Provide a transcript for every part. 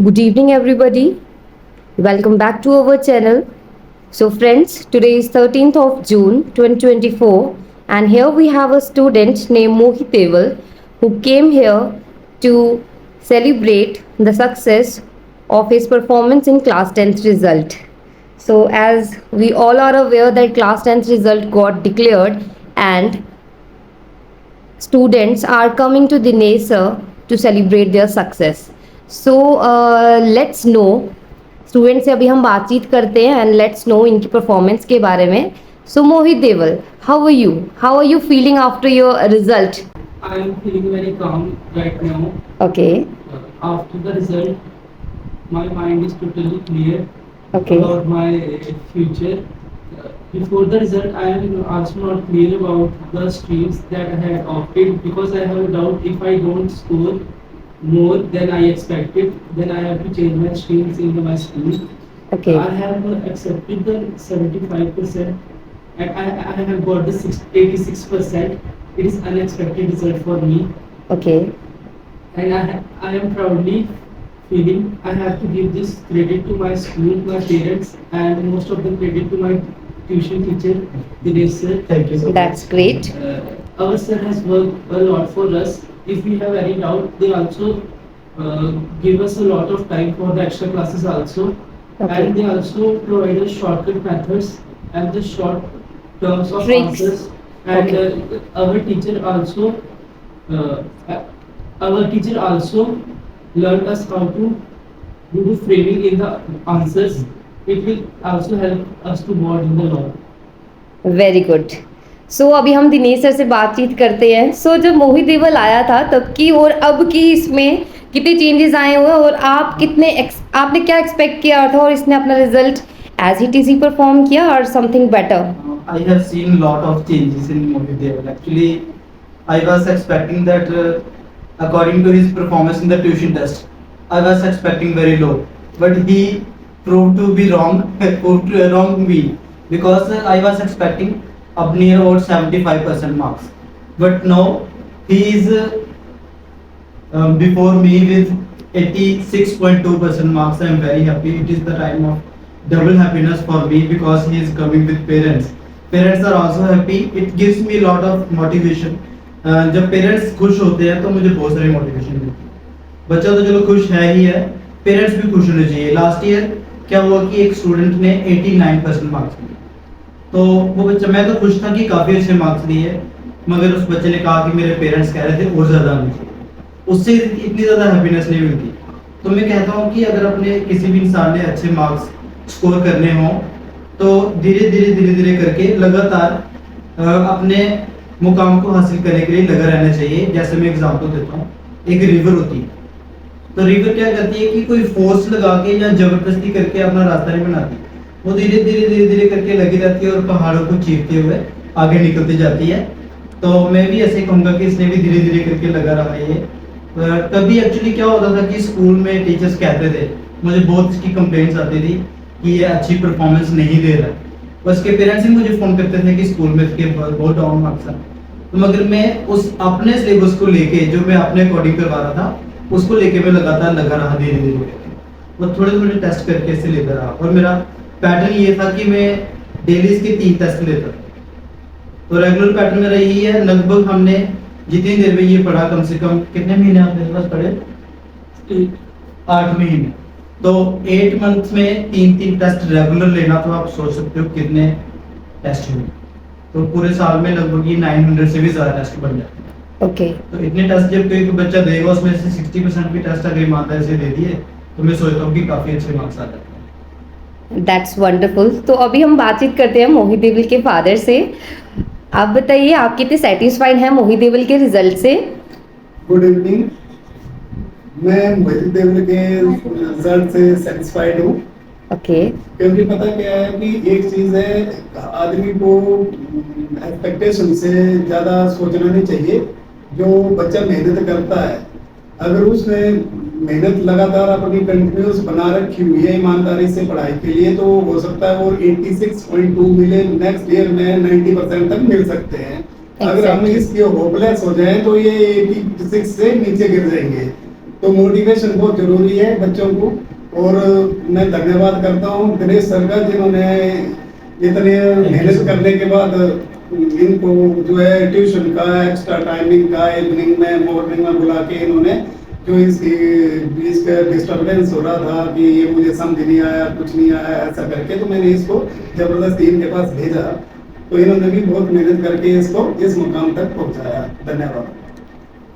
Good evening, everybody. Welcome back to our channel. So, friends, today is 13th of June 2024, and here we have a student named Mohit Deval who came here to celebrate the success of his performance in class 10th result. So, as we all are aware that class 10th result got declared, and students are coming to Dinesh sir to celebrate their success. So let's know, student से अभी हम बातचीत करते हैं and let's know इनकी performance के बारे में. So Mohit Deval, how are you feeling after your result? I am feeling very calm right now. Okay. After the result, my mind is totally clear Okay. about my future. Before the result, I am also not clear about the streams that I had opted because I have a doubt if I don't score more than I expected, then I have to change my streams in my school. Okay. I have accepted the 75% and I have got the 86%. It is unexpected result for me. Okay. And I am proudly feeling I have to give this credit to my school, my parents, and most of the credit to my tuition teacher, Dinesh sir. Thank you so much. That's great. Our sir has worked a lot for us. If we have any doubt, they also give us a lot of time for the extra classes also. Okay. And they also provide us shortcut methods and the short terms of Tricks. answers. And Okay. Our teacher also learned us how to do the framing in the answers. It will also help us to word in the law. Very good. So अभी हम Dinesh sir से बातचीत करते हैं. सो जब मोहित देवल आया था तब की और अब की इसमें कितने चेंजेस आए हुए और आप आपने क्या एक्सपेक्ट किया था और इसने अपना रिजल्ट एज इट इज ही परफॉर्म किया और something better? I have seen lot of changes in Mohit Deval. Actually, I was expecting that according to his performance in the tuition test, I was expecting very low, but he proved to be wrong, wrong me, because I was expecting up near about 75% marks, but now he is before me with 86.2% marks. I am very happy. It is the time of double happiness for me because he is coming with parents. Parents are also happy. It gives me a lot of motivation. जब parents खुश होते हैं तो मुझे बहुत सारी motivation मिलती है. बच्चा तो चलो खुश है ही है, पेरेंट्स भी खुश होने चाहिए. लास्ट ईयर क्या हुआ कि एक स्टूडेंट ने 89% मार्क्स लिए, तो वो बच्चा, मैं तो खुश था कि काफ़ी अच्छे मार्क्स लिए, मगर उस बच्चे ने कहा कि मेरे पेरेंट्स कह रहे थे और ज़्यादा आने चाहिए. उससे इतनी ज़्यादा हैप्पीनेस नहीं मिलती. तो मैं कहता हूँ कि अगर अपने किसी भी इंसान ने अच्छे मार्क्स स्कोर करने हों तो धीरे धीरे करके लगातार अपने मुकाम को हासिल करने के लिए लगा रहना चाहिए. जैसे मैं एग्जांपल देता हूँ, एक रिवर होती है, तो रिवर क्या करती है कि कोई फोर्स लगा के या जबरदस्ती करके अपना रास्ता नहीं बनाती. वो धीरे धीरे करके लगी रहती है और पहाड़ों को चीरते हुए आगे निकलती जाती है. तो मैं भी ऐसे कहूँगा कि इसने भी धीरे करके लगा रहा है ये. कभी एक्चुअली क्या होता था कि स्कूल में टीचर्स कहते थे, मुझे बहुत इसकी कंप्लेंट्स आती थी कि ये अच्छी परफॉर्मेंस नहीं दे रहा है. बस के पेरेंट्स ही मुझे फ़ोन करते थे कि स्कूल में इसके बहुत डाउन मार्क्स हैं. तो मगर मैं उस अपने सिलेबस को लेके, जो मैं अपने अकॉर्डिंग करवा रहा था, उसको लेके मैं लगातार लगा रहा धीरे करके, और थोड़े थोड़े टेस्ट करके इसे लेता रहा. और मेरा पैटर्न ये था कि मैं डेली इसके 3 टेस्ट लेता था. तो रेगुलर पैटर्न मेरा यही है. लगभग हमने जितनी देर में ये पढ़ा, कम से कम कितने महीने आप मेरे पास पढ़े? 8 महीने. तो 8 मंथ में 3 टेस्ट रेगुलर लेना, तो आप सोच सकते हो कितने टेस्ट हुए. तो पूरे साल में लगभग ये 900 से भी ज़्यादा टेस्ट बन जाते हैं. ओके. तो इतने टेस्ट जब कोई बच्चा देगा, उसमें से 60% भी टेस्ट अगर ईमानदारी से दे दिए, तो मैं सोचता हूँ कि काफ़ी अच्छे मार्क्स आ जाते हैं. That's wonderful. तो अभी हम बातचीत करते हैं मोहित देवल के फादर से. आप बताइए, आप कितने सेटिस्फाइड हैं मोहित देवल के रिजल्ट से? Good evening. मैं मोहित देवल के रिजल्ट से सेटिस्फाइड हूँ. ओके. क्योंकि पता क्या है कि एक चीज़ है, आदमी को एक्सपेक्टेशन से ज़्यादा सोचना नहीं चाहिए. जो बच्चा मेहनत करता है, अगर उसने मेहनत लगातार अपनी कंटिन्यूस बना रखी हुई है ईमानदारी से पढ़ाई के लिए, तो हो सकता है वो 86.2 मिले, नेक्स्ट ईयर में 90% तक मिल सकते हैं. अगर हम इसके होपलेस हो जाएं तो ये 86 से नीचे गिर जाएंगे. तो मोटिवेशन बहुत जरूरी है बच्चों को। और मैं धन्यवाद करता हूँ दिनेश सर का, जिन्होंने इतने मेहनत करने के बाद इनको जो है ट्यूशन का एक्स्ट्रा टाइमिंग का इवनिंग में मॉर्निंग में बुला के इन्होंने जो इसका डिस्टरबेंस हो रहा था कि ये मुझे समझ नहीं आया, कुछ नहीं आया ऐसा करके, तो मैंने इसको जबरदस्ती इनके पास भेजा। तो इन्होंने भी बहुत मेहनत करके इसको इस मुकाम तक पहुंचाया। धन्यवाद।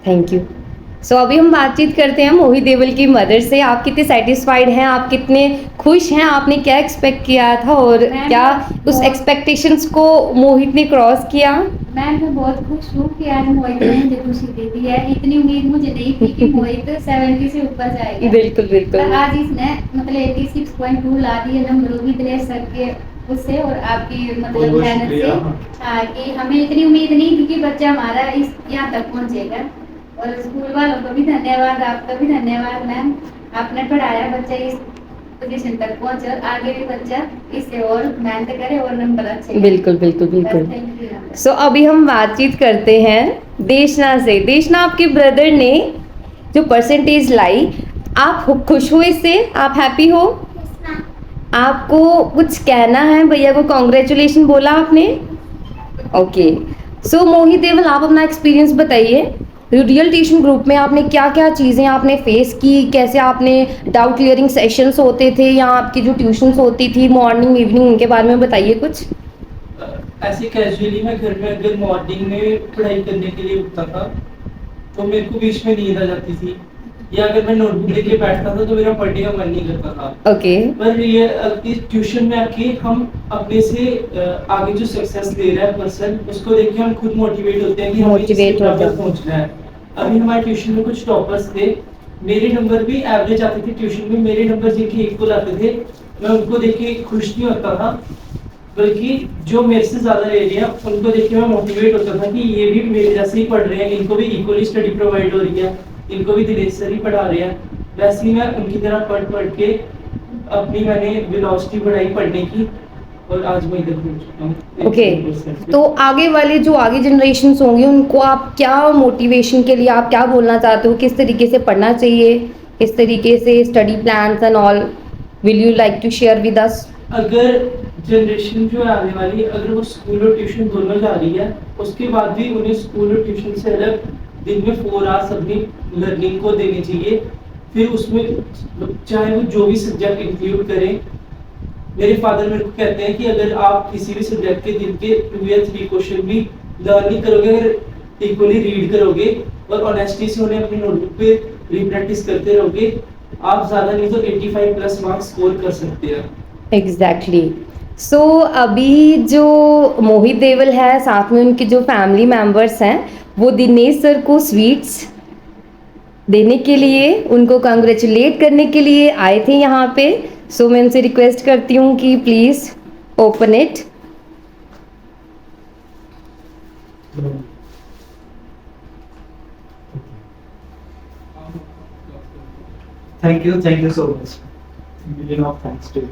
Thank you. सो अभी हम बातचीत करते हैं मोहित देवल की मदर से। आप कितने सेटिस्फाइड हैं, आप कितने खुश हैं, आपने क्या एक्सपेक्ट किया था और मैम, क्या उस बहुत- एक्सपेक्टेशंस को मोहित ने क्रॉस किया? मैम मैं बहुत खुश हूँ कि आज मोहित ने मुझे खुशी दे दी है। इतनी उम्मीद मुझे नहीं थी कि मोहित 70 से ऊपर जाएगा। बिल्कुल बिल्कुल। पर आज इसने मतलब 86.2 ला दिए नंबर, भी दिनेश सर के उससे और आपकी मतलब बहुत मेहनत से। शुक्रिया। हाँ, कि हमें इतनी उम्मीद नहीं थी कि बच्चा हमारा इस यहाँ तक पहुँचेगा। और स्कूल वालों को भी धन्यवाद, आपका भी धन्यवाद मैम। आपने पढ़ाया, बच्चा इस पोजीशन तक पहुँचे और आगे भी बच्चा इससे और मेहनत करे और नंबर अच्छे। बिल्कुल बिल्कुल बिल्कुल। Thank you ma'am. सो अभी हम बातचीत करते हैं देशना से। देशना, आपके ब्रदर ने जो परसेंटेज लाई, आप खुश हुए इससे? आप हैप्पी हो? आपको कुछ कहना है? भैया को कॉन्ग्रेचुलेशन बोला आपने? ओके। सो मोहित देवल, आप अपना एक्सपीरियंस बताइए। रियल ट्यूशन ग्रुप में आपने क्या क्या चीज़ें आपने फेस की, कैसे आपने डाउट क्लियरिंग सेशंस होते थे या आपकी जो ट्यूशन्स होती थी मॉर्निंग इवनिंग, उनके बारे में बताइए कुछ। ऐसे कैजुअली मैं घर में अगर मॉर्निंग में पढ़ाई करने के लिए उठता था तो मेरे को बीच में नींद आ जाती थी, या अगर मैं नोटबुक लेके बैठता था तो मेरा पढ़ने का मन नहीं करता था। ओके। पर ये इस ट्यूशन में आके हम अपने से आगे जो सक्सेस ले रहा है पर्सन, उसको देख के हम खुद मोटिवेट होते हैं कि हमें इससे Motivate होते ऊपर हैं। पहुंचना है। अभी हमारे ट्यूशन में कुछ टॉपर्स थे, मेरे नंबर भी एवरेज आते थे ट्यूशन में, मेरे नंबर जिनके इक्वल आते थे, मैं उनको देख के खुश नहीं होता था, बल्कि जो मेरे से ज्यादा ले रहे हैं उनको देख के मैं मोटिवेट होता था कि ये भी मेरे जैसे ही पढ़ रहे हैं, इनको भी इक्वली स्टडी प्रोवाइड हो रही है, इनको भी दिनेश सर ही पढ़ा रहे हैं। वैसे ही मैं उनकी तरह पढ़ पढ़ के अपनी मैंने वेलोसिटी बढ़ाई पढ़ने की और आज मैं इधर पहुंच चुका हूँ। ओके। तो आगे वाले जो आगे जनरेशन होंगे उनको आप क्या मोटिवेशन के लिए आप क्या बोलना चाहते हो? किस तरीके से पढ़ना चाहिए, किस तरीके से study plans and all will you like to share with us? अगर जनरेशन जो है आने वाली, अगर वो स्कूल और ट्यूशन दोनों जा रही है, उसके बाद भी उन्हें स्कूल और ट्यूशन से अलग दिन में 4 आवर्स अपनी लर्निंग को देने चाहिए। फिर उसमें चाहे वो जो भी सब्जेक्ट इंक्लूड करें। मेरे फादर मेरे को कहते हैं कि अगर आप किसी भी सब्जेक्ट के दिन के 2 या 3 क्वेश्चन भी लर्न नहीं करोगे, अगर इक्वली रीड करोगे और ऑनेस्टी से उन्हें अपनी नोटबुक पे रीप्रैक्टिस करते रहोगे, आप ज़्यादा नहीं तो 85 प्लस मार्क्स स्कोर कर सकते हैं। एग्जैक्टली। सो अभी जो मोहित देवल है, साथ में उनके जो फैमिली मेंबर्स हैं, वो दिनेश सर को स्वीट्स देने के लिए, उनको कंग्रेचुलेट करने के लिए आए थे यहाँ पे। सो मैं उनसे रिक्वेस्ट करती हूँ कि please open it. Thank you so much. Million of thanks to you.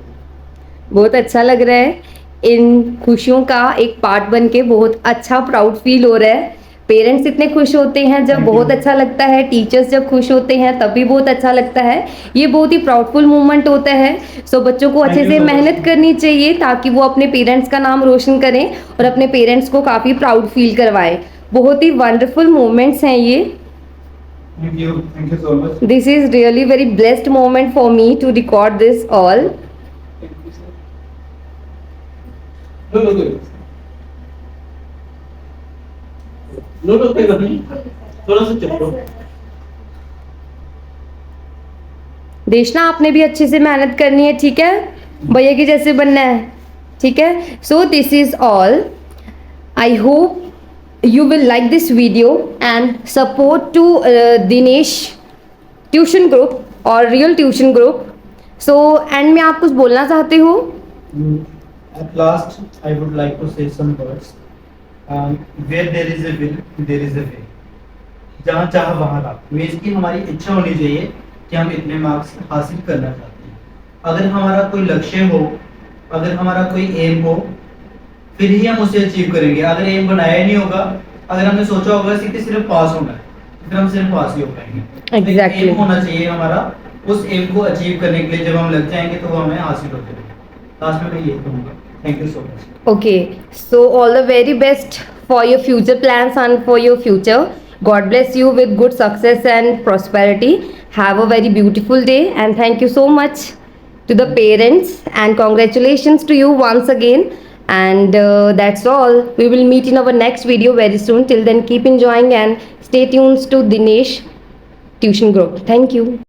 बहुत अच्छा लग रहा है, इन खुशियों का एक पार्ट बन के बहुत अच्छा प्राउड फील हो रहा है। पेरेंट्स इतने खुश होते हैं जब Thank बहुत you. अच्छा लगता है, टीचर्स जब खुश होते हैं तब भी बहुत अच्छा लगता है। ये बहुत ही प्राउडफुल मोमेंट होता है। सो बच्चों को Thank अच्छे you से so much. मेहनत करनी चाहिए ताकि वो अपने पेरेंट्स का नाम रोशन करें और अपने पेरेंट्स को काफ़ी प्राउड फील करवाएं। बहुत ही वंडरफुल मोमेंट्स हैं ये। Thank you so much. This is really very blessed moment for me to record this all. No कोई बात नहीं, थोड़ा सा चुप रहो। देशना, आपने भी अच्छे से मेहनत करनी है, ठीक है? भैया की जैसे बनना है, ठीक है? So this is all. I hope you will like this video and support to Dinesh tuition group or real tuition group. So end में आप कुछ बोलना चाहते हो? At last, I would like to say some words. Where there is a will, there is a way. जहाँ चाह वहाँ राह। मीन्स की हमारी इच्छा होनी चाहिए कि हम इतने मार्क्स हासिल करना चाहते हैं। अगर हमारा कोई लक्ष्य हो, अगर हमारा कोई एम हो, फिर ही हम उसे अचीव करेंगे। अगर एम बनाया ही नहीं होगा, अगर हमने सोचा होगा कि सिर्फ पास होना है, फिर हम सिर्फ पास ही हो पाएंगे। Exactly. एम होना चाहिए हमारा, उस एम को अचीव करने के लिए जब हम लग जाएंगे तो वो हमें हासिल होते रहेगा। लास्ट में मैं यही कहूँगा। Thank you so much. Okay, so all the very best for your future plans and for your future. God bless you with good success and prosperity. Have a very beautiful day, and thank you so much to the parents, and congratulations to you once again. And that's all. We will meet in our next video very soon. Till then, keep enjoying and stay tuned to Dinesh Tuition Group. Thank you.